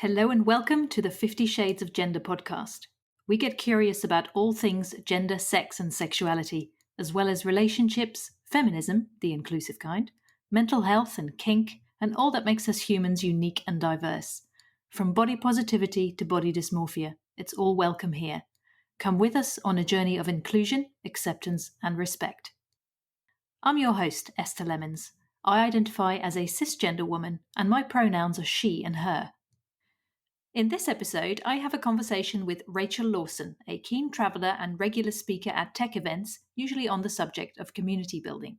Hello and welcome to the 50 Shades of Gender podcast. We get curious about all things gender, sex, and sexuality, as well as relationships, feminism, the inclusive kind, mental health and kink, and all that makes us humans unique and diverse. From body positivity to body dysmorphia, it's all welcome here. Come with us on a journey of inclusion, acceptance, and respect. I'm your host, Esther Lemons. I identify as a cisgender woman, and my pronouns are she and her. In this episode, I have a conversation with Rachel Lawson, a keen traveller and regular speaker at tech events, usually on the subject of community building.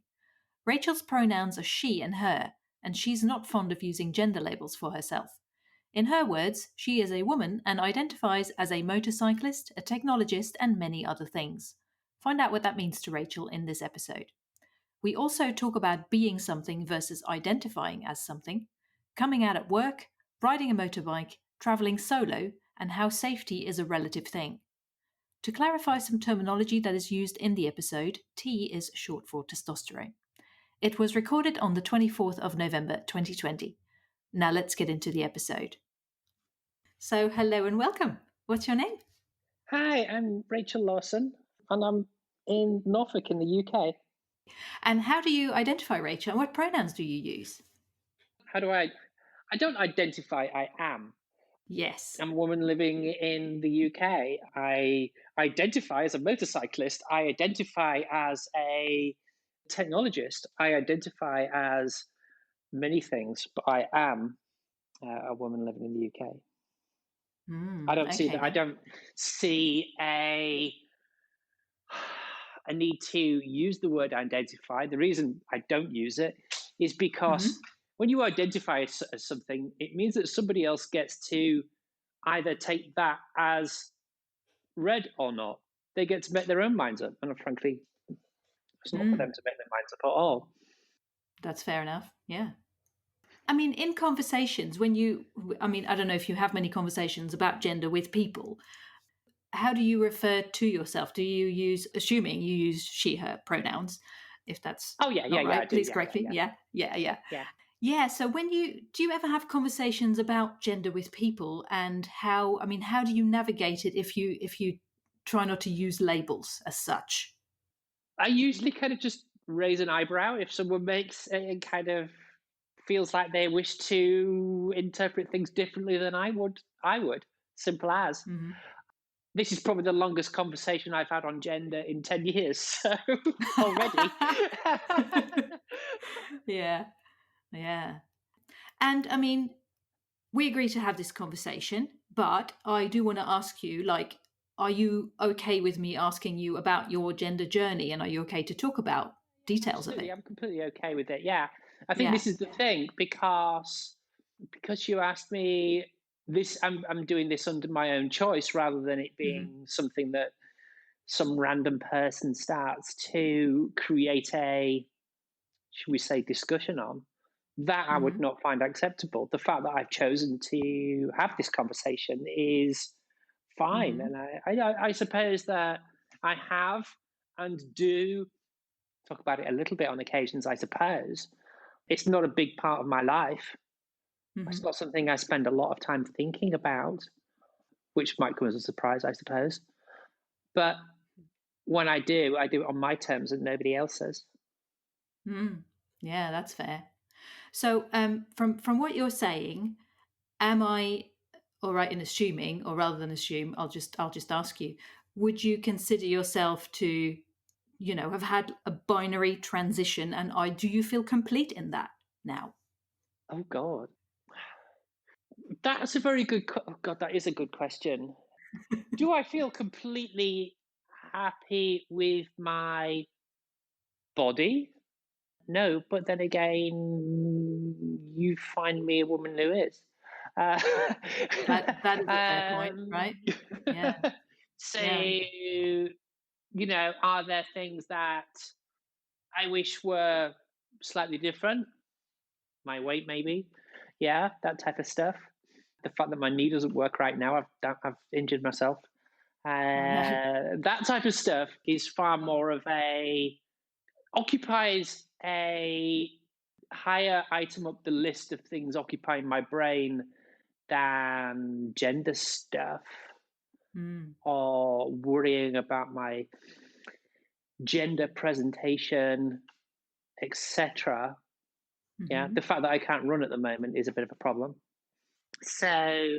Rachel's pronouns are she and her, and she's not fond of using gender labels for herself. In her words, she is a woman and identifies as a motorcyclist, a technologist, and many other things. Find out what that means to Rachel in this episode. We also talk about being something versus identifying as something, coming out at work, riding a motorbike, travelling solo, and how safety is a relative thing. To clarify some terminology that is used in the episode, T is short for testosterone. It was recorded on the 24th of November 2020. Now let's get into the episode. So hello and welcome. What's your name? Hi, I'm Rachel Lawson, and I'm in Norfolk in the UK. And how do you identify, Rachel? And what pronouns do you use? How do I don't identify, I am. Yes. I'm a woman living in the UK. I identify as a motorcyclist. I identify as a technologist. I identify as many things, but I am a woman living in the UK. I don't see that. I don't see a need to use the word identify. The reason I don't use it is because when you identify as something, it means that somebody else gets to either take that as read or not. They get to make their own minds up. And frankly, it's not for them to make their minds up at all. That's fair enough. Yeah. I mean, in conversations, I don't know if you have many conversations about gender with people, how do you refer to yourself? Do you use, assuming you use she, her pronouns, if that's right, I do. Please correct me. Yeah. So do you ever have conversations about gender with people, and how do you navigate it if you try not to use labels as such? I usually kind of just raise an eyebrow if someone makes a kind of feels like they wish to interpret things differently than I would. Simple as. This is probably the longest conversation I've had on gender in 10 years, so already. Yeah. And I mean, we agree to have this conversation, but I do want to ask you, are you okay with me asking you about your gender journey, and are you okay to talk about details of it? I'm completely okay with it. Yeah. I think this is the thing, because you asked me this, I'm doing this under my own choice rather than it being something that some random person starts to create a, should we say, discussion on. That I would not find acceptable. The fact that I've chosen to have this conversation is fine. And I suppose that I have and do talk about it a little bit on occasions, I suppose. It's not a big part of my life. It's not something I spend a lot of time thinking about, which might come as a surprise, I suppose. But when I do it on my terms and nobody else's. Yeah, that's fair. So from what you're saying, am I all right in assuming, or rather than assume, I'll just ask you, would you consider yourself to, have had a binary transition, and do you feel complete in that now? Oh God. That's a very good that is a good question. Do I feel completely happy with my body? No, but then again, you find me a woman who is. That is a fair point, right? Yeah. So, are there things that I wish were slightly different? My weight, maybe. Yeah, that type of stuff. The fact that my knee doesn't work right now, I've injured myself. That type of stuff is far more of occupies a higher item up the list of things occupying my brain than gender stuff Mm. or worrying about my gender presentation, etc. Yeah, Mhm. the fact that I can't run at the moment is a bit of a problem. So,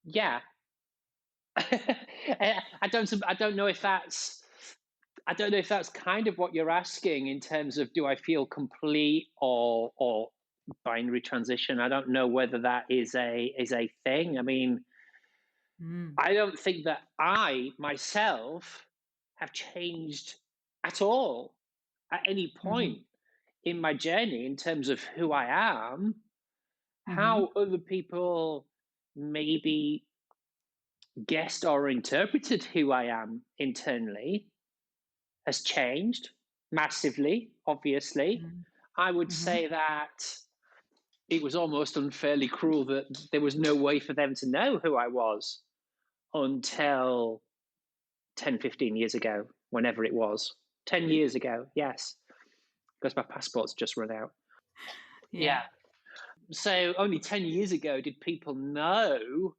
yeah, I don't know if that's kind of what you're asking in terms of do I feel complete or binary transition. I don't know whether that is a thing. I mean, Mm. I don't think that I myself have changed at all at any Mhm. point in my journey in terms of who I am. How Mhm. other people maybe guessed or interpreted who I am internally has changed massively, obviously. Mm. I would Mhm. say that it was almost unfairly cruel that there was no way for them to know who I was until 10, 15 years ago, whenever it was. 10 years ago, yes, because my passport's just run out. Yeah. Yeah. So only 10 years ago did people know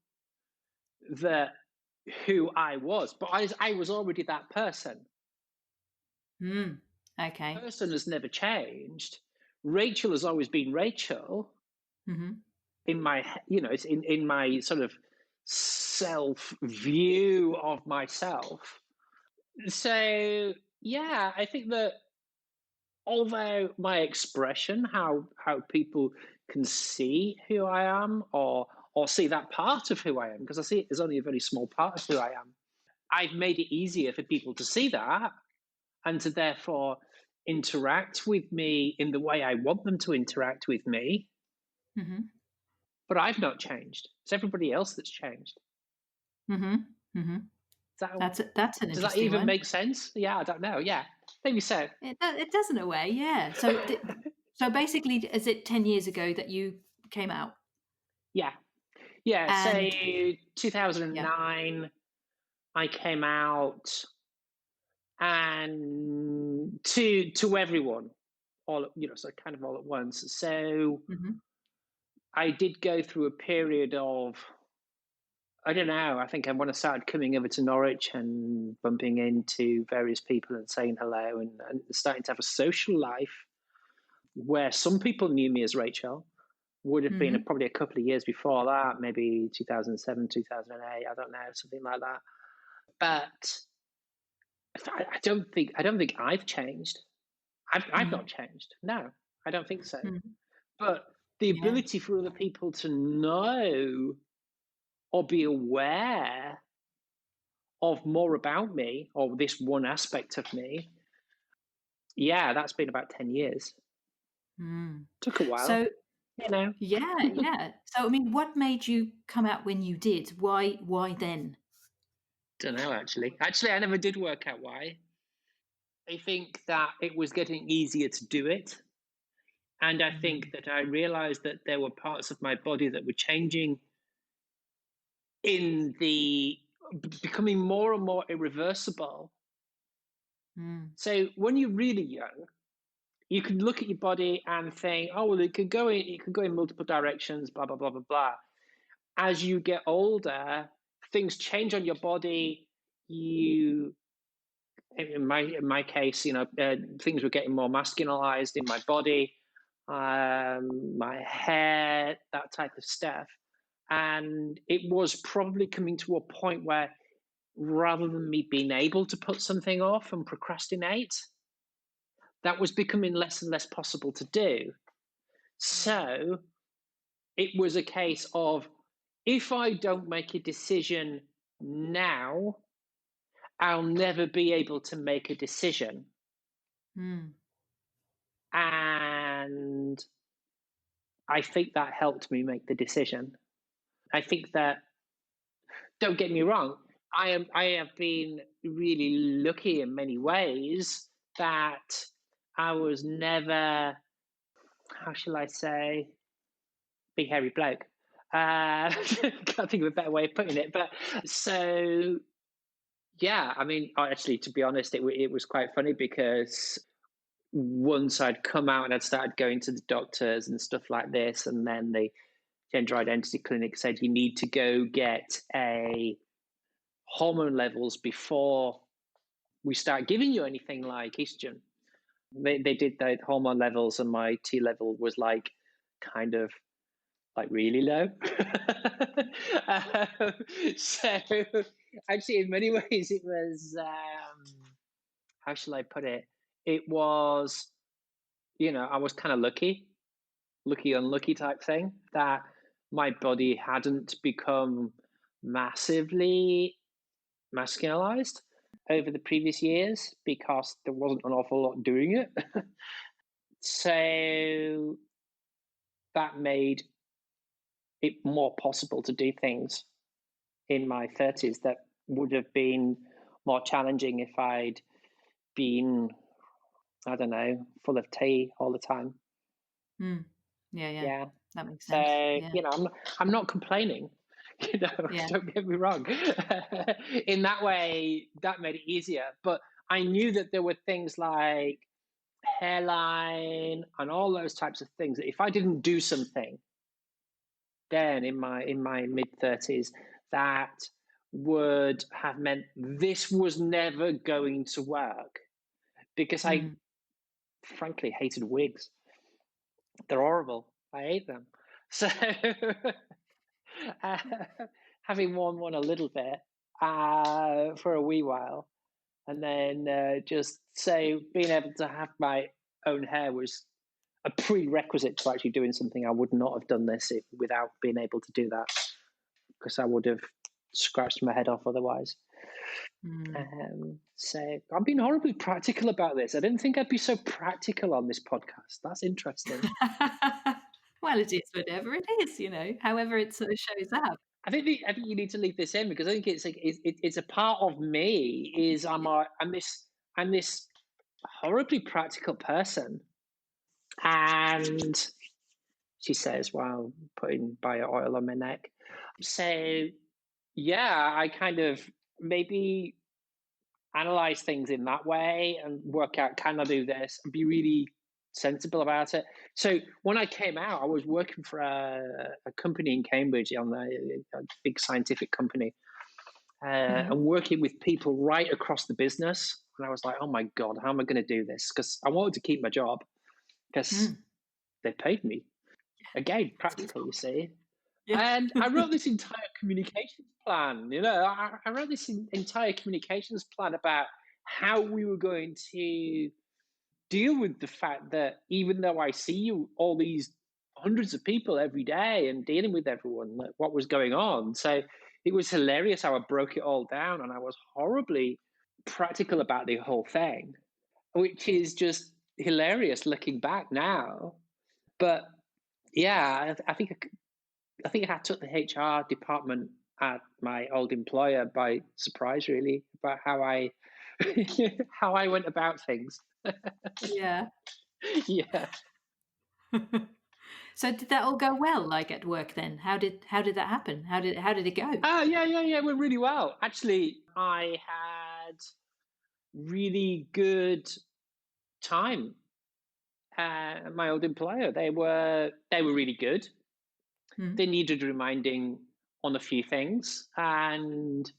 that who I was, but I was already that person. Mm. Okay. Person has never changed. Rachel has always been Rachel Mhm. in my, it's in my sort of self view of myself. So yeah, I think that although my expression, how people can see who I am or see that part of who I am, because I see it as only a very small part of who I am. I've made it easier for people to see that and to therefore interact with me in the way I want them to interact with me. Mhm. But I've not changed. It's everybody else that's changed. Mhm. Mhm. Does that, That's an does that interesting even one. make sense? Yeah, I don't know. Yeah, maybe so. It does in a way, yeah. So basically, is it 10 years ago that you came out? Yeah, yeah. And Say yeah. 2009, I came out, and to everyone, all so kind of all at once. So Mhm. I did go through a period of, I don't know. I think when I started coming over to Norwich and bumping into various people and saying hello and starting to have a social life where some people knew me as Rachel, would have been Mhm. probably a couple of years before that, maybe 2007, 2008. I don't know, something like that. But I don't think I've changed. I've not Mhm. changed. No, I don't think so. Mhm. But the Yeah. ability for other people to know or be aware of more about me or this one aspect of me, yeah, that's been about 10 years. Mm. Took a while, So you know. yeah, yeah. So, I mean, what made you come out when you did? Why then? Don't know, actually. Actually, I never did work out why. I think that it was getting easier to do it. And I think Mm. that I realized that there were parts of my body that were changing in the becoming more and more irreversible. Mm. So when you're really young, you can look at your body and think, oh well, it could go in multiple directions, blah blah blah blah blah. As you get older, things change on your body. You in my case, things were getting more masculinized in my body, my hair, that type of stuff. And it was probably coming to a point where rather than me being able to put something off and procrastinate, that was becoming less and less possible to do. Mm. So it was a case of if I don't make a decision now, I'll never be able to make a decision. Mm. And I think that helped me make the decision. I think that, don't get me wrong, I have been really lucky in many ways that I was never, how shall I say, big hairy bloke. Can't think of a better way of putting it. But so yeah, I mean, actually, to be honest, it was quite funny because once I'd come out and I'd started going to the doctors and stuff like this, and then they gender identity clinic said you need to go get a hormone levels before we start giving you anything like estrogen. They did the hormone levels, and my T level was like kind of like really low. So actually, in many ways, it was how shall I put it? It was, I was kind of lucky unlucky type thing that my body hadn't become massively masculinized over the previous years because there wasn't an awful lot doing it. So that made it more possible to do things in my 30s that would have been more challenging if I'd been, I don't know, full of tea all the time. Yeah. Yeah. That makes So, sense. Yeah. I'm not complaining. Yeah. Don't get me wrong. In that way, that made it easier. But I knew that there were things like hairline and all those types of things that if I didn't do something then in my mid-30s, that would have meant this was never going to work because I frankly hated wigs. They're horrible. I hate them. So uh, having worn one a little bit for a wee while, and then just say being able to have my own hair was a prerequisite to actually doing something. I would not have done this without being able to do that because I would have scratched my head off otherwise. So I'm being horribly practical about this. I didn't think I'd be so practical on this podcast. That's interesting. Well, it is whatever it is, however it sort of shows up. I think you need to leave this in because I think it's like it's a part of me. Is I'm this horribly practical person, and she says while putting bio oil on my neck. So yeah, I kind of maybe analyze things in that way and work out, can I do this, and be really sensible about it. So when I came out, I was working for a company in Cambridge, on a big scientific company, and working with people right across the business. And I was like, oh my God, how am I going to do this? Because I wanted to keep my job because they paid me. Again, practical, you see. Yeah. And I wrote this entire communications plan. I wrote this entire communications plan about how we were going to deal with the fact that even though I see you all these hundreds of people every day and dealing with everyone, like what was going on. So it was hilarious how I broke it all down, and I was horribly practical about the whole thing, which is just hilarious looking back now. But yeah, I think I took the HR department at my old employer by surprise, really, about how I how I went about things. Yeah. Yeah. So did that all go well, like at work then? How did that happen? How did it go? Yeah. It went really well. Actually, I had really good time at my old employer. They were really good. They needed reminding on a few things, and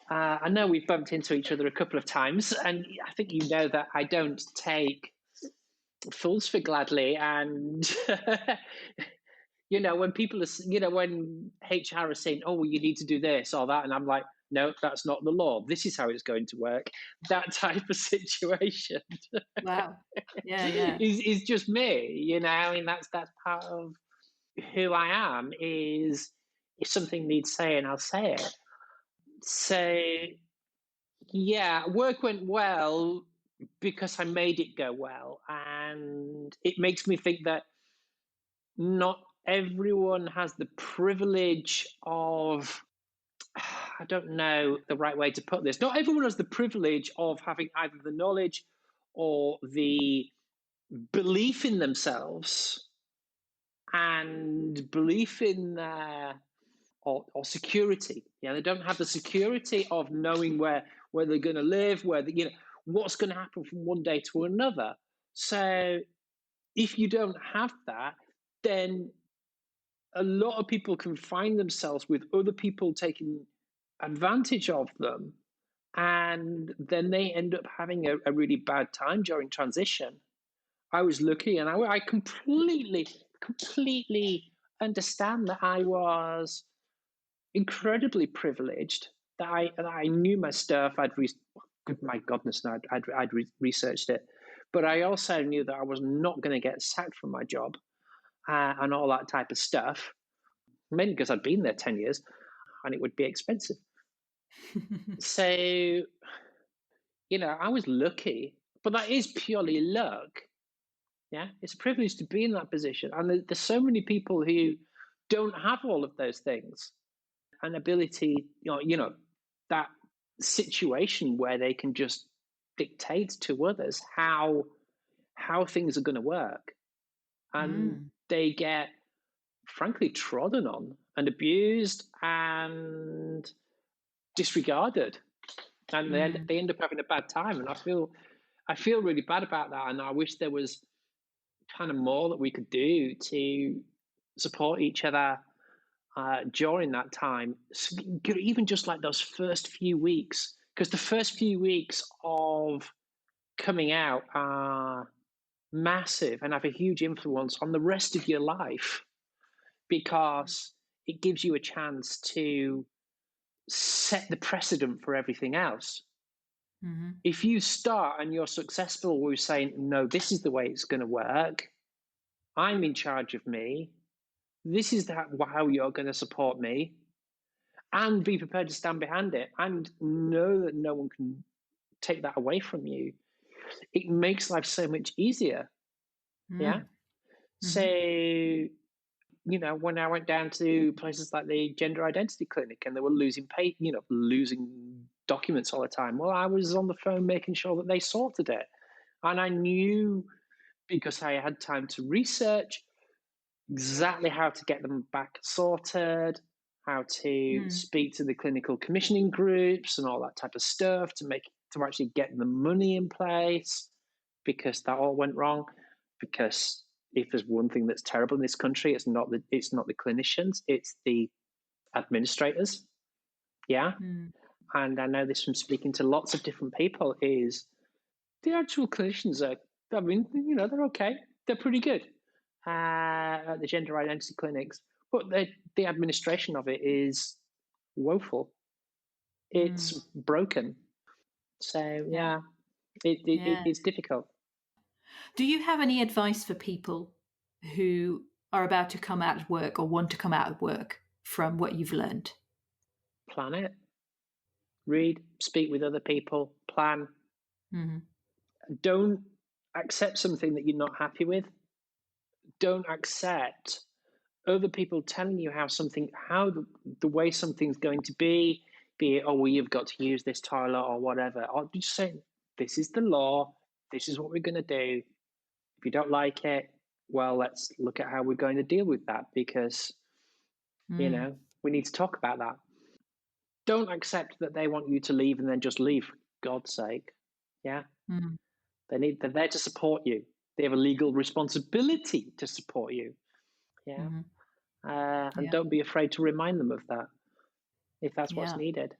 I know we've bumped into each other a couple of times, and I think you know that I don't take fools for gladly. And when people are, when HR is saying, "Oh, well, you need to do this or that," and I'm like, "No, that's not the law. This is how it's going to work." That type of situation. Wow. Yeah. is just me. I mean, that's part of who I am. Is if something needs saying, I'll say it. So yeah, work went well because I made it go well. And it makes me think that not everyone has the privilege of, I don't know the right way to put this, not everyone has the privilege of having either the knowledge or the belief in themselves and belief in or security. They don't have the security of knowing where they're going to live, what's going to happen from one day to another. So if you don't have that, then a lot of people can find themselves with other people taking advantage of them, and then they end up having a really bad time during transition. I was lucky, and I completely understand that I was incredibly privileged, that I knew my stuff. My goodness, no, I'd researched it, but I also knew that I was not going to get sacked from my job and all that type of stuff. Mainly because I'd been there 10 years, and it would be expensive. So I was lucky, but that is purely luck. Yeah, it's a privilege to be in that position, and there's so many people who don't have all of those things, an ability, that situation where they can just dictate to others how things are going to work, and they get frankly trodden on and abused and disregarded, and they end up having a bad time. And I feel really bad about that, and I wish there was kind of more that we could do to support each other during that time, even just like those first few weeks, because the first few weeks of coming out are massive and have a huge influence on the rest of your life, because it gives you a chance to set the precedent for everything else. If you start and you're successful with saying, no, this is the way it's going to work, I'm in charge of me, this is how you're going to support me, and be prepared to stand behind it and know that no one can take that away from you, it makes life so much easier. Yeah. So, when I went down to places like the gender identity clinic and they were losing documents all the time, well, I was on the phone making sure that they sorted it. And I knew, because I had time to research, exactly how to get them back sorted, how to speak to the clinical commissioning groups and all that type of stuff to actually get the money in place, because that all went wrong. Because if there's one thing that's terrible in this country, it's not the clinicians, it's the administrators. Yeah. And I know this from speaking to lots of different people, is the actual clinicians they're okay. They're pretty good at the gender identity clinics, but the administration of it is woeful. It's broken. So yeah, it's difficult. Do you have any advice for people who are about to come out of work or want to come out of work from what you've learned? Plan it. Read, speak with other people, plan. Don't accept something that you're not happy with. Don't accept other people telling you how the way something's going to be it, oh, well, you've got to use this toilet or whatever. Or just say, this is the law. This is what we're going to do. If you don't like it, well, let's look at how we're going to deal with that, because, we need to talk about that. Don't accept that they want you to leave and then just leave, for God's sake. Yeah. They're there to support you. They have a legal responsibility to support you. Yeah. And don't be afraid to remind them of that if that's what's needed.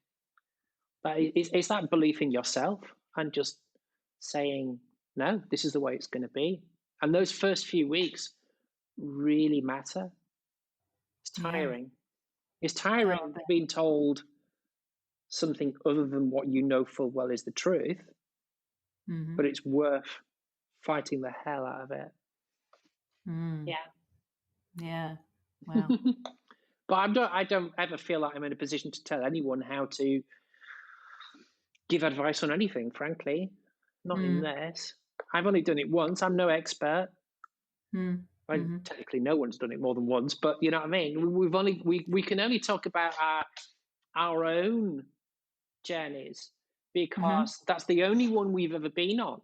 But it's that belief in yourself and just saying, no, this is the way it's going to be. And those first few weeks really matter. It's tiring. It's tiring being told something other than what you know full well is the truth, but it's worth fighting the hell out of it. Yeah. Wow. But I don't ever feel like I'm in a position to tell anyone how to give advice on anything, frankly. Not in this. I've only done it once. I'm no expert. Technically, no one's done it more than once, but you know what I mean? We can only talk about our own journeys, because that's the only one we've ever been on.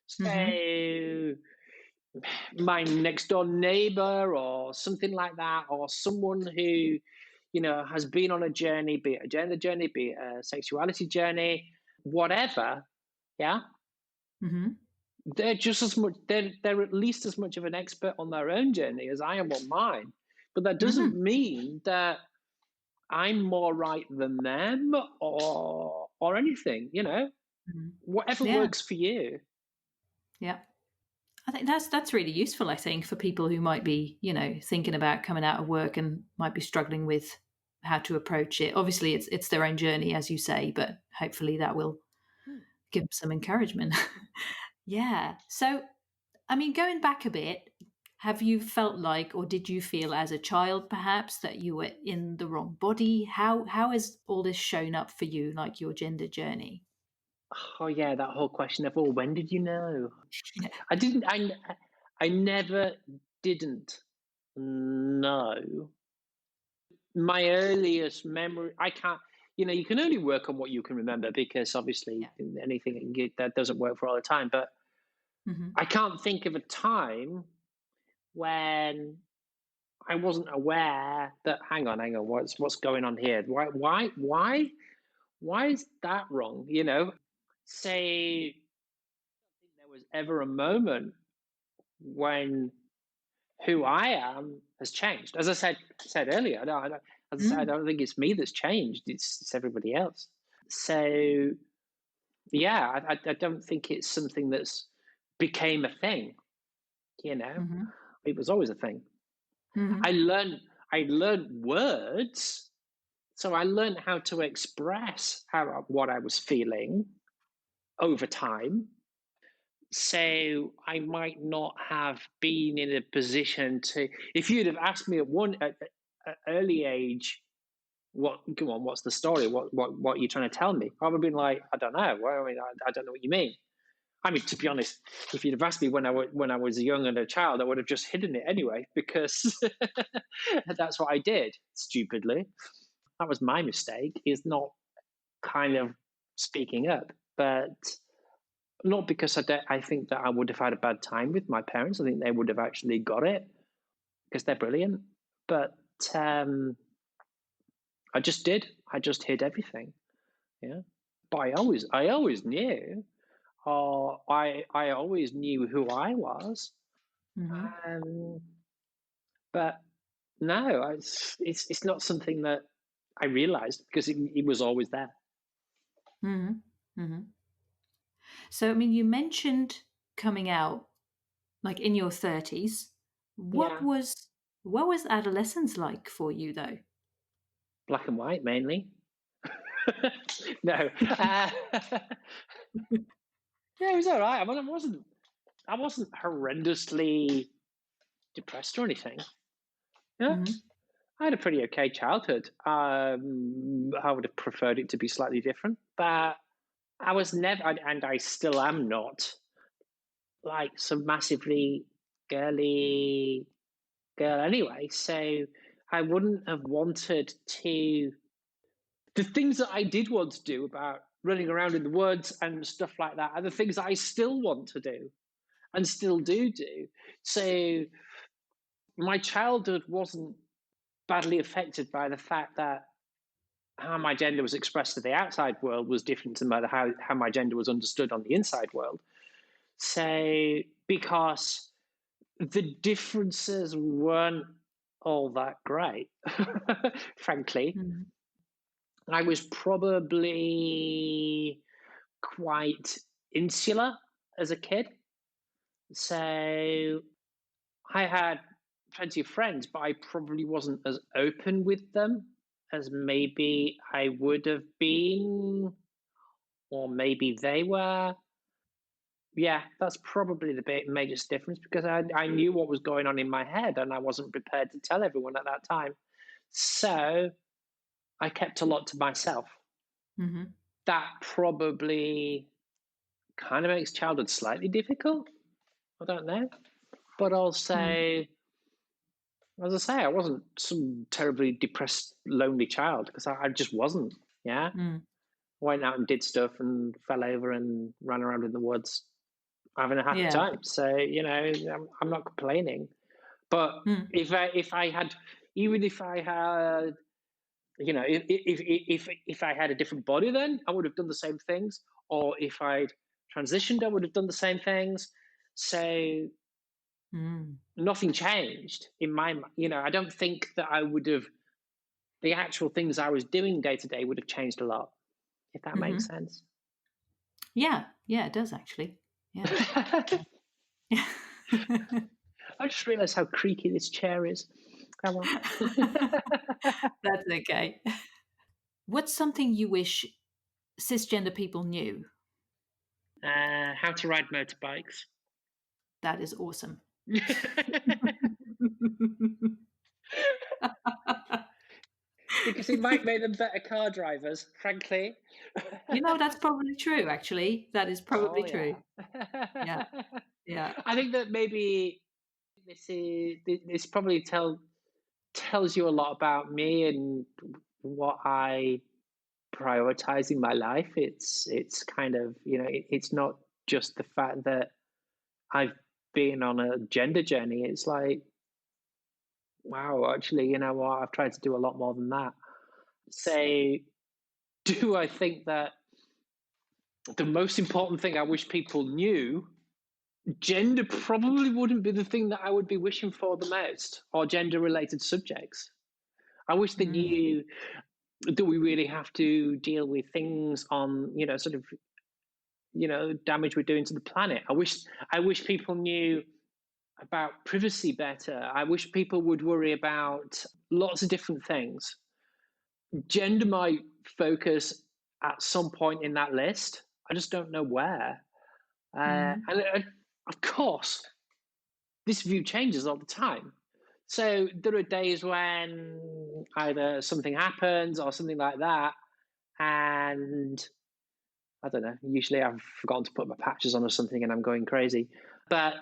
So my next door neighbor or something like that, or someone who, has been on a journey, be it a gender journey, be it a sexuality journey, whatever. Yeah. They're just as much, they're at least as much of an expert on their own journey as I am on mine. But that doesn't Mhm. mean that I'm more right than them or anything, Mhm. whatever Yeah. works for you. Yeah. I think that's really useful, I think, for people who might be, thinking about coming out of work and might be struggling with how to approach it. Obviously, it's their own journey, as you say, but hopefully that will Hmm. give them some encouragement. Yeah. So, I mean, going back a bit, have you felt like, or did you feel as a child perhaps that you were in the wrong body? How has all this shown up for you, like your gender journey? Oh yeah, that whole question of, oh, when did you know? Yeah. I didn't. I never didn't know. My earliest memory, I can't. You can only work on what you can remember because obviously Yeah. anything that doesn't work for all the time. But Hmm. I can't think of a time when I wasn't aware that. Hang on, what's going on here? Why is that wrong? Say there was ever a moment when who I am has changed. As I said earlier, as I said, I Mm. don't think it's me that's changed. It's everybody else. So yeah, I don't think it's something that's became a thing. You know, Hmm. it was always a thing. I Hmm. learned I learned words, so I learned how to express what I was feeling over time. So I might not have been in a position to. If you'd have asked me at early age, what? Come on, what's the story? What are you trying to tell me? I would have been like, I don't know. Well, I don't know what you mean. I mean, to be honest, if you'd have asked me when I was young and a child, I would have just hidden it anyway because that's what I did. Stupidly, that was my mistake. Is not kind of speaking up, but not because I think that I would have had a bad time with my parents. I think they would have actually got it because they're brilliant. But um, I just did. I just hid everything. Yeah. But I always knew, or I always knew who I was. Hmm. Um, but no, it's not something that I realized because it was always there. Hmm. Hmm. So, I mean, you mentioned coming out like in your 30s. What Yeah, was what was adolescence like for you though? black and white mainly. No, yeah, it was all right. I mean, I wasn't horrendously depressed or anything. Yeah, Hmm. I had a pretty okay childhood. I would have preferred it to be slightly different, but I was never, and I still am not like some massively girly girl anyway. So I wouldn't have wanted to. The things that I did want to do about running around in the woods and stuff like that are the things that I still want to do and still do. So my childhood wasn't badly affected by the fact that how my gender was expressed to the outside world was different to how my gender was understood on the inside world. So, because the differences weren't all that great, frankly, Hmm. I was probably quite insular as a kid. So, I had plenty of friends, but I probably wasn't as open with them as maybe I would have been, or maybe they were. Yeah, that's probably the major difference because I knew what was going on in my head and I wasn't prepared to tell everyone at that time. So I kept a lot to myself. Hmm. That probably kind of makes childhood slightly difficult. I don't know. But Hmm. also, as I say, I wasn't some terribly depressed, lonely child because I just wasn't. Yeah. Hmm. Went out and did stuff and fell over and ran around in the woods having a happy Yeah. time. So, I'm not complaining. But Hmm. if I had, even if I had, if I had a different body, then I would have done the same things. Or if I'd transitioned, I would have done the same things. So Mm. Nothing changed in my I don't think that I would have the actual things I was doing day to day would have changed a lot, if that makes Mhm. sense. Yeah. Yeah, it does actually. Yeah. Yeah. I just realized how creaky this chair is. Come on. That's okay. What's something you wish cisgender people knew? How to ride motorbikes. That is awesome. Because it might make them better car drivers, frankly. That's probably true, actually. That is Oh probably true. yeah. Yeah. Yeah. I think that maybe this probably tells you a lot about me and what I prioritize in my life. It's kind of it's not just the fact that I've been on a gender journey. It's like, wow, actually, you know what? I've tried to do a lot more than that. Say, do I think that the most important thing I wish people knew, gender probably wouldn't be the thing that I would be wishing for the most, or gender related subjects. I wish they Mm. knew that we really have to deal with things on, sort of, damage we're doing to the planet. I wish people knew about privacy better. I wish people would worry about lots of different things. Gender might focus at some point in that list. I just don't know where. Mhm. And of course, this view changes all the time. So there are days when either something happens or something like that, and I don't know. Usually, I've forgotten to put my patches on or something, and I'm going crazy. But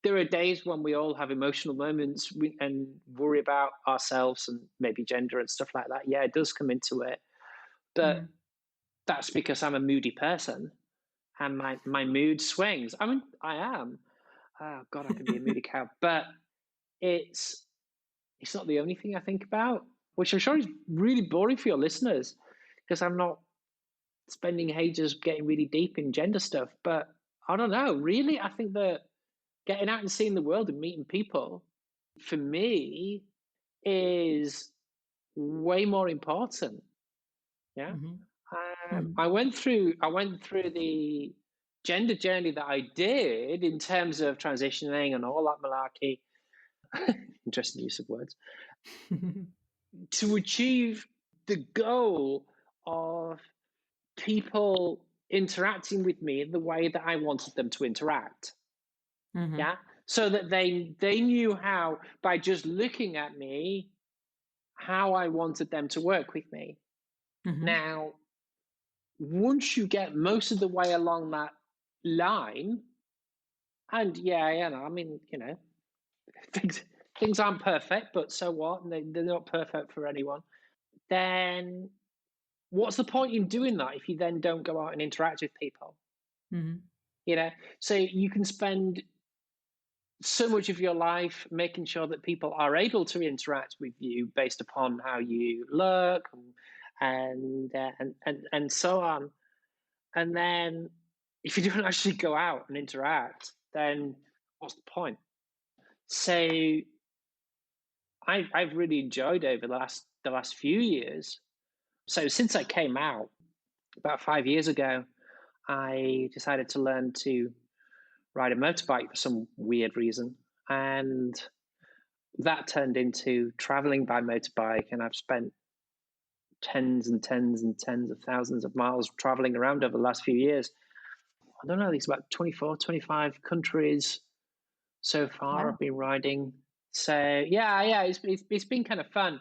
there are days when we all have emotional moments and worry about ourselves and maybe gender and stuff like that. Yeah, it does come into it, but Mm. that's because I'm a moody person and my mood swings. I mean, I am. Oh God, I can be a moody cow, but it's it's not the only thing I think about, which I'm sure is really boring for your listeners because I'm not spending ages getting really deep in gender stuff. But I don't know. Really, I think that getting out and seeing the world and meeting people for me is way more important. Yeah. Mhm. Mhm. I went through the gender journey that I did in terms of transitioning and all that malarkey. Interesting use of words to achieve the goal of people interacting with me in the way that I wanted them to interact. Mhm. Yeah. So that they knew how, by just looking at me, how I wanted them to work with me. Mhm. Now, once you get most of the way along that line, and I mean, things things aren't perfect, but so what? And they're not perfect for anyone. Then what's the point in doing that if you then don't go out and interact with people? Mhm. You know, so you can spend so much of your life making sure that people are able to interact with you based upon how you look and so on. And then if you don't actually go out and interact, then what's the point? So I've really enjoyed over the last few years. So since I came out about 5 years ago, I decided to learn to ride a motorbike for some weird reason, and that turned into traveling by motorbike. And I've spent tens and tens and tens of thousands of miles traveling around over the last few years. I don't know, it's about 24, 25 countries so far I've Wow. been riding. So yeah, it's been kind of fun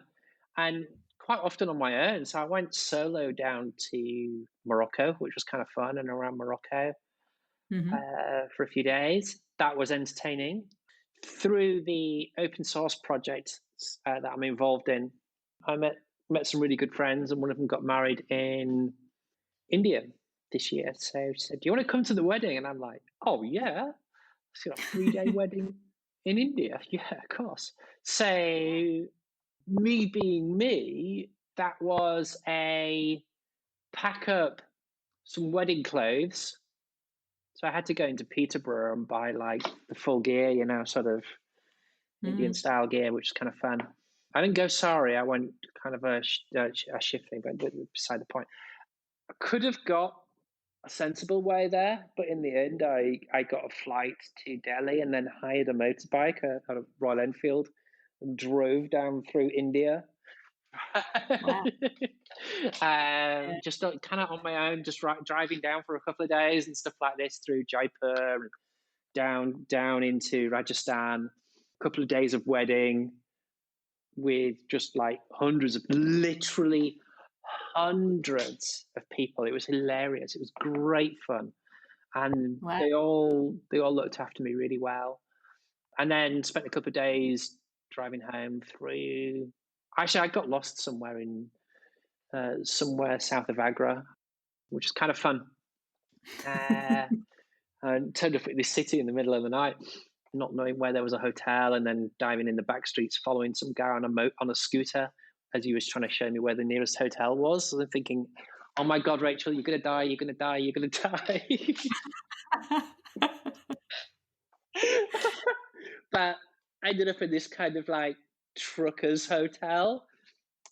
and quite often on my own. So I went solo down to Morocco, which was kind of fun, and around Morocco Mhm. for a few days. That was entertaining. Through the open source project that I'm involved in, I met some really good friends, and one of them got married in India this year. So she said, "Do you want to come to the wedding?" And I'm like, "Oh yeah, it's got a 3 day wedding in India. Yeah, of course." So me being me, that was a pack up some wedding clothes, So I had to go into Peterborough and buy like the full gear, sort of Indian style gear, which is kind of fun. I didn't go sorry. I went kind of a shifting, but beside the point. I could have got a sensible way there, but in the end, I got a flight to Delhi and then hired a motorbike at a Royal Enfield and drove down through India. Wow. Just kind of on my own, just driving down for a couple of days and stuff like this through Jaipur and down into Rajasthan. A couple of days of wedding with just like literally hundreds of people. It was hilarious. It was great fun, and Wow. they all looked after me really well. And then spent a couple of days driving home through. Actually, I got lost somewhere somewhere south of Agra, which is kind of fun. And turned up at this city in the middle of the night, not knowing where there was a hotel, and then diving in the back streets, following some guy on a scooter as he was trying to show me where the nearest hotel was. So I'm thinking, oh my God, Rachel, you're going to die, you're going to die, you're going to die. But I ended up in this kind of like truckers hotel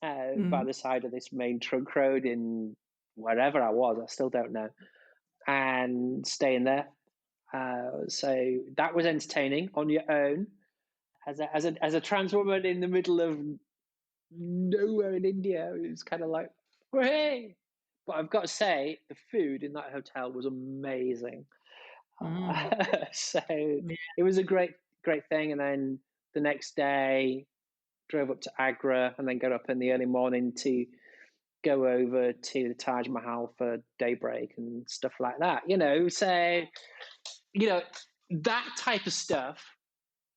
by the side of this main trunk road in wherever I was. I still don't know. And staying there. So that was entertaining on your own as a trans woman in the middle of nowhere in India. It was kind of like, hey! But I've got to say, the food in that hotel was amazing. So it was a great thing. And then the next day, drove up to Agra and then got up in the early morning to go over to the Taj Mahal for daybreak and stuff like that. So that type of stuff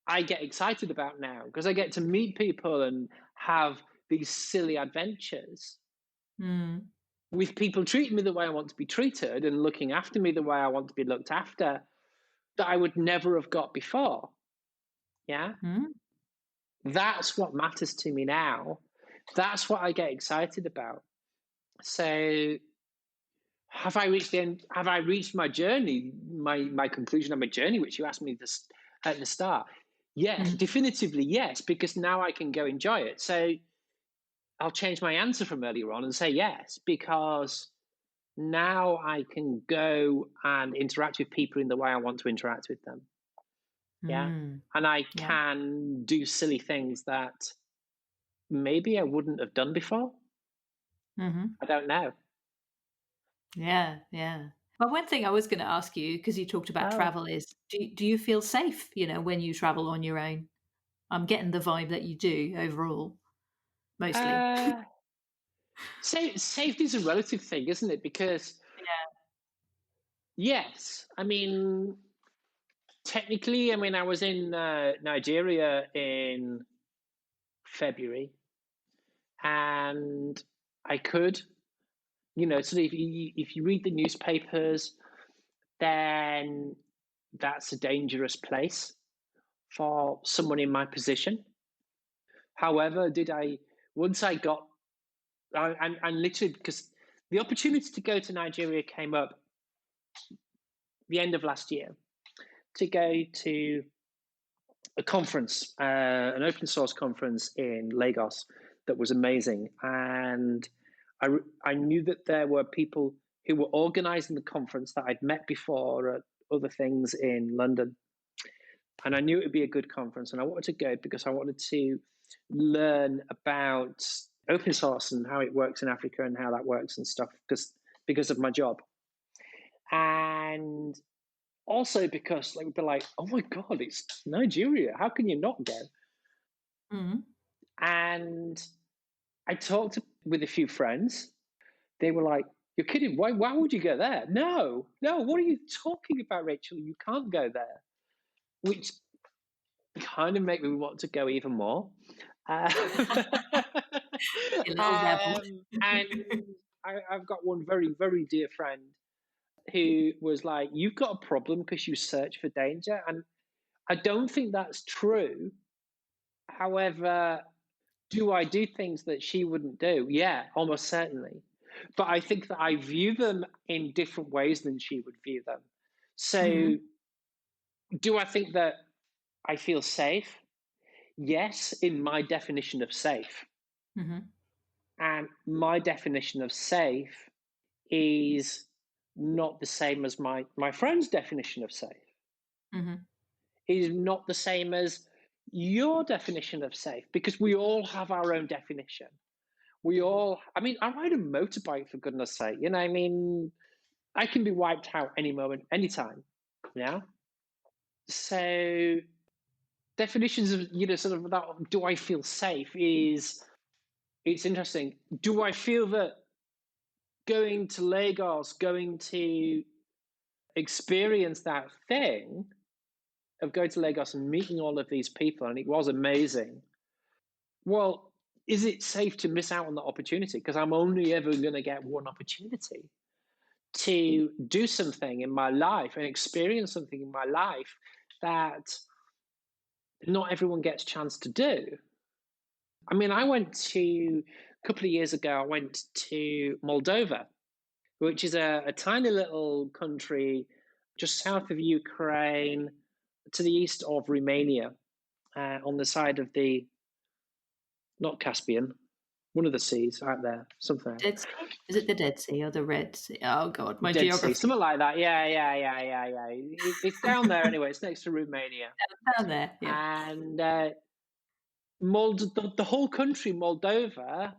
I get excited about now because I get to meet people and have these silly adventures with people treating me the way I want to be treated and looking after me the way I want to be looked after that I would never have got before. Yeah. That's what matters to me now. That's what I get excited about. So have I reached the end? Have I reached my journey, my conclusion of my journey, which you asked me at the start? Yes, definitively yes, because now I can go enjoy it. So I'll change my answer from earlier on and say yes, because now I can go and interact with people in the way I want to interact with them. Yeah. And I can do silly things that maybe I wouldn't have done before. I don't know. Yeah. Well, one thing I was going to ask you, because you talked about travel, is do you feel safe, when you travel on your own? I'm getting the vibe that you do overall, mostly. Safety is a relative thing, isn't it? Because yes, I mean, technically, I was in Nigeria in February, and I could, so if you read the newspapers, then that's a dangerous place for someone in my position. However, once I got, and literally because the opportunity to go to Nigeria came up the end of last year to go to a conference, an open source conference in Lagos that was amazing. And I knew that there were people who were organizing the conference that I'd met before at other things in London. And I knew it would be a good conference. And I wanted to go because I wanted to learn about open source and how it works in Africa and how that works and stuff because of my job. And also because we'd be like, oh my God, it's Nigeria. How can you not go? And I talked with a few friends. They were like, you're kidding. Why would you go there? No, what are you talking about, Rachel? You can't go there. Which kind of make me want to go even more. And I've got one very, very dear friend who was like, you've got a problem because you search for danger. And I don't think that's true. However, do I do things that she wouldn't do? Yeah, almost certainly. But I think that I view them in different ways than she would view them. So, do I think that I feel safe? Yes, in my definition of safe. And my definition of safe is not the same as my friend's definition of safe. Is not the same as your definition of safe, because we all have our own definition. I mean, I ride a motorbike, for goodness sake. You know, I mean, I can be wiped out any moment, anytime. Yeah. So definitions of, sort of that, do I feel safe, it's interesting. Do I feel that going to Lagos, going to experience that thing of going to Lagos and meeting all of these people, and it was amazing. Well, is it safe to miss out on that opportunity? Because I'm only ever going to get one opportunity to do something in my life and experience something in my life that not everyone gets a chance to do. I mean, a couple of years ago, I went to Moldova, which is a tiny little country just south of Ukraine, to the east of Romania, on the side of the, not Caspian, one of the seas out there, something. Dead Sea? Is it the Dead Sea or the Red Sea? Oh God, my Dead geography. Sea, something like that. Yeah. It's down there anyway. It's next to Romania. Down there, yeah. And the whole country, Moldova,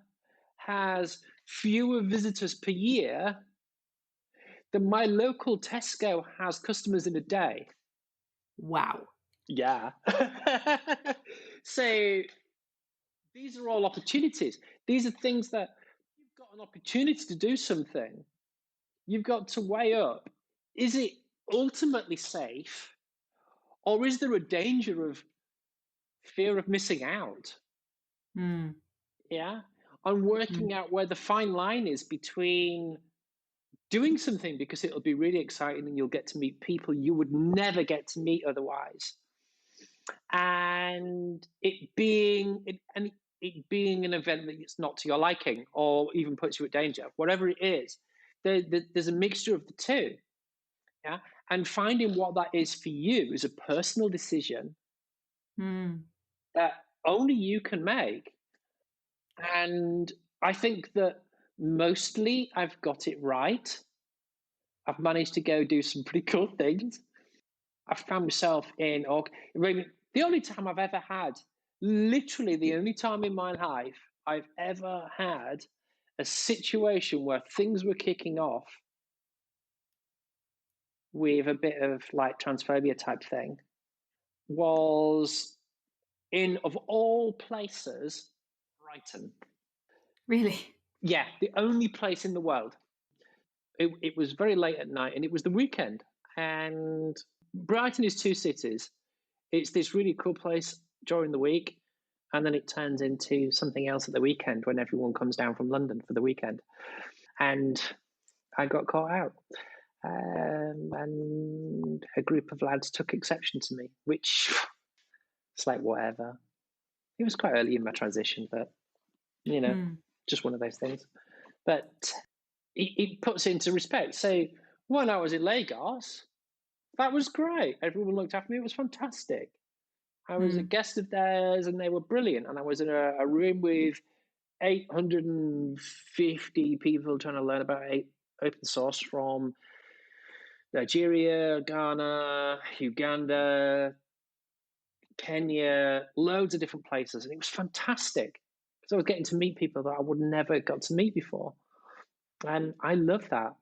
has fewer visitors per year than my local Tesco has customers in a day. Wow. Yeah. So these are all opportunities. These are things that you've got an opportunity to do something. You've got to weigh up. Is it ultimately safe, or is there a danger of fear of missing out? Yeah. And working out where the fine line is between doing something because it'll be really exciting and you'll get to meet people you would never get to meet otherwise, and it being an event that's not to your liking or even puts you at danger, whatever it is. There's a mixture of the two. Yeah. And finding what that is for you is a personal decision that only you can make. And I think that mostly I've got it right. I've managed to go do some pretty cool things. I've found myself the only time I've ever had, literally the only time in my life I've ever had a situation where things were kicking off with a bit of like transphobia type thing was in, of all places, Brighton. Really? Yeah, the only place in the world. It was very late at night and it was the weekend. And Brighton is two cities. It's this really cool place during the week, and then it turns into something else at the weekend when everyone comes down from London for the weekend. And I got caught out. And a group of lads took exception to me, which it's like, whatever. It was quite early in my transition, but, just one of those things. But it puts into respect. So when I was in Lagos, that was great. Everyone looked after me. It was fantastic. I was a guest of theirs and they were brilliant. And I was in a room with 850 people trying to learn about open source from Nigeria, Ghana, Uganda, Kenya, loads of different places. And it was fantastic because I was getting to meet people that I would never have got to meet before. And I love that.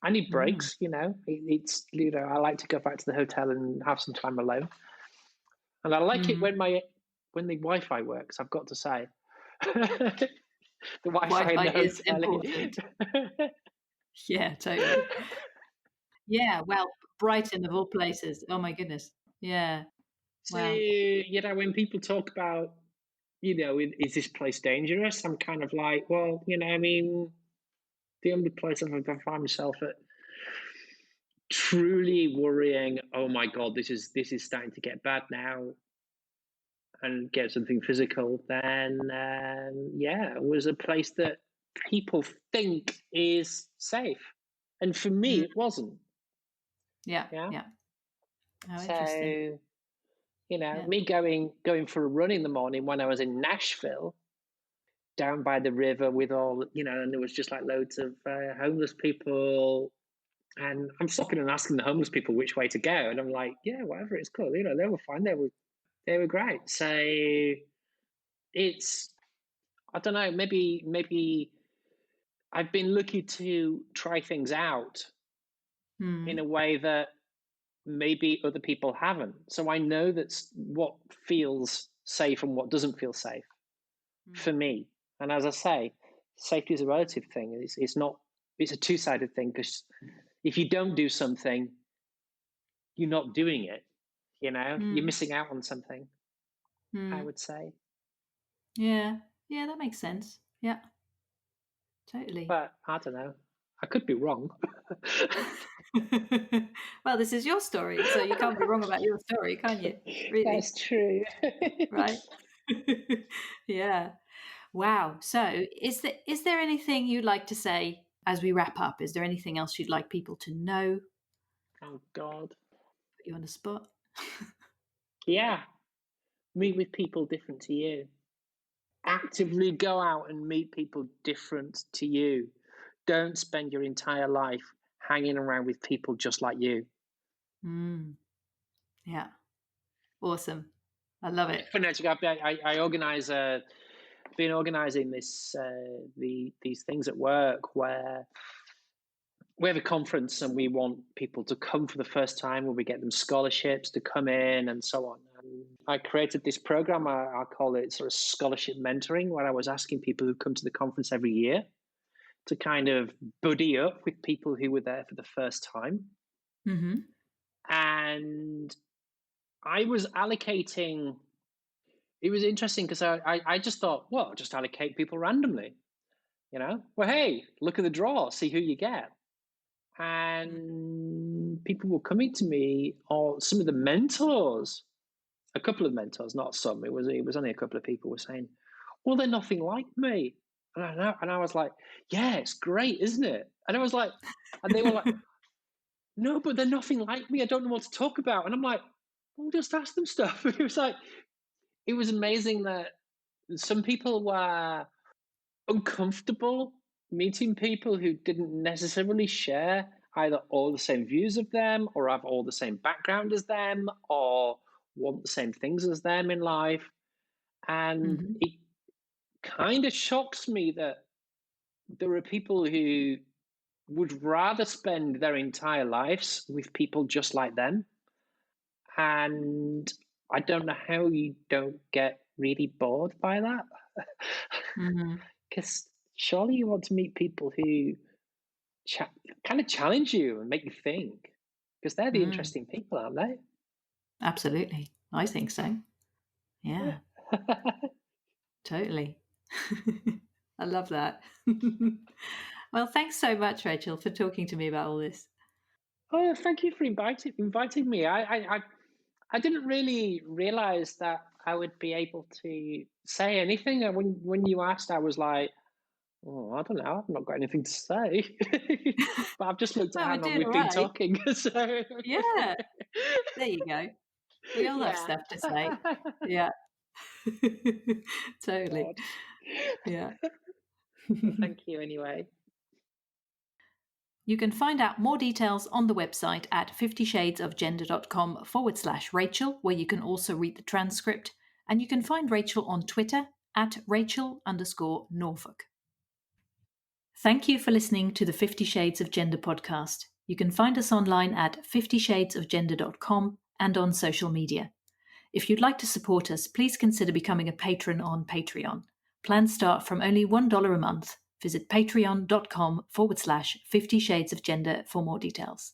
I need breaks, it's, I like to go back to the hotel and have some time alone. And I like it when the Wi-Fi works, I've got to say. The Wi-Fi is important. Yeah, totally. Yeah, well, Brighton of all places. Oh my goodness. Yeah. So, when people talk about, is this place dangerous? I'm kind of like, well, the only place I've ever found myself at truly worrying, oh my God, this is starting to get bad now, and get something physical, then it was a place that people think is safe. And for me, it wasn't. Yeah. Yeah. Yeah. Oh, interesting. So, you know, Yeah. me going for a run in the morning when I was in Nashville, down by the river with all, you know, and there was just like loads of homeless people. And I'm stopping and asking the homeless people which way to go, and I'm like, yeah, whatever, it's cool. You know, they were fine. They were great. So it's, I don't know, maybe I've been lucky to try things out in a Mm. way that maybe other people haven't. So I know that's what feels safe and what doesn't feel safe for Mm. me. And as I say, safety is a relative thing. It's not. It's a two-sided thing, because if you don't do something, you're not doing it. You know, you're Mm. missing out on something, I Mm. would say. Yeah. Yeah, that makes sense. Yeah, totally. But I don't know. I could be wrong. Well, this is your story, so you can't be wrong about your story, can you? Really, That's true. right? Yeah. Wow. So, is there anything you'd like to say as we wrap up? Is there anything else you'd like people to know? Oh God. Put you on the spot. Yeah. Meet with people different to you. Actively go out and meet people different to you. Don't spend your entire life hanging around with people just like you. Mm. Yeah. Awesome. I love it. But no, I organize. Been organizing these things at work where we have a conference and we want people to come for the first time, where we get them scholarships to come in and so on. And I created this program. I call it sort of scholarship mentoring, where I was asking people who come to the conference every year to kind of buddy up with people who were there for the first time. Mm-hmm. And I was allocating. It was interesting because I just thought, well, I'll just allocate people randomly. You know, well, hey, look at the draw, see who you get. And people were coming to me, or some of the mentors, a couple of mentors, not some. It was only a couple of people were saying, "Well, they're nothing like me," and I was like, "Yeah, it's great, isn't it?" And I was like, and they were like, "No, but they're nothing like me. I don't know what to talk about." And I'm like, "Well, just ask them stuff." It was like, it was amazing that some people were uncomfortable meeting people who didn't necessarily share either all the same views of them, or have all the same background as them, or want the same things as them in life. And Mm-hmm. it kind of shocks me that there are people who would rather spend their entire lives with people just like them. And I don't know how you don't get really bored by that. Mm-hmm. Because surely you want to meet people who cha- kind of challenge you and make you think, because they're the Mm. interesting people, aren't they? Absolutely. I think so. Yeah, totally. I love that. Well, thanks so much, Rachel, for talking to me about all this. Oh, thank you for inviting me. I didn't really realize that I would be able to say anything. And when you asked, I was like, oh, I don't know. I've not got anything to say. But I've just looked at Well, how we're long doing we've all been right. talking. So Yeah, there you go. We all have yeah. stuff to say. Yeah. Totally. God. Yeah. Well, thank you anyway. You can find out more details on the website at 50shadesofgender.com/Rachel, where you can also read the transcript. And you can find Rachel on Twitter at Rachel_Norfolk. Thank you for listening to the 50 Shades of Gender podcast. You can find us online at 50shadesofgender.com and on social media. If you'd like to support us, please consider becoming a patron on Patreon. Plans start from only $1 a month. Visit patreon.com/50 Shades of Gender for more details.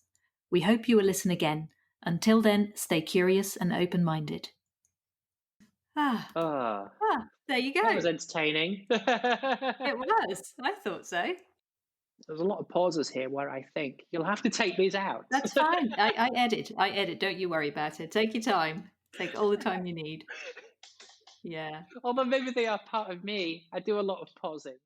We hope you will listen again. Until then, stay curious and open-minded. Ah, Ah, there you that was go. entertaining. It was. I thought so. There's a lot of pauses here where I think you'll have to take these out. That's fine. I edit. I edit. Don't you worry about it. Take your time. Take all the time you need. Yeah. Although maybe they are part of me. I do a lot of pausing.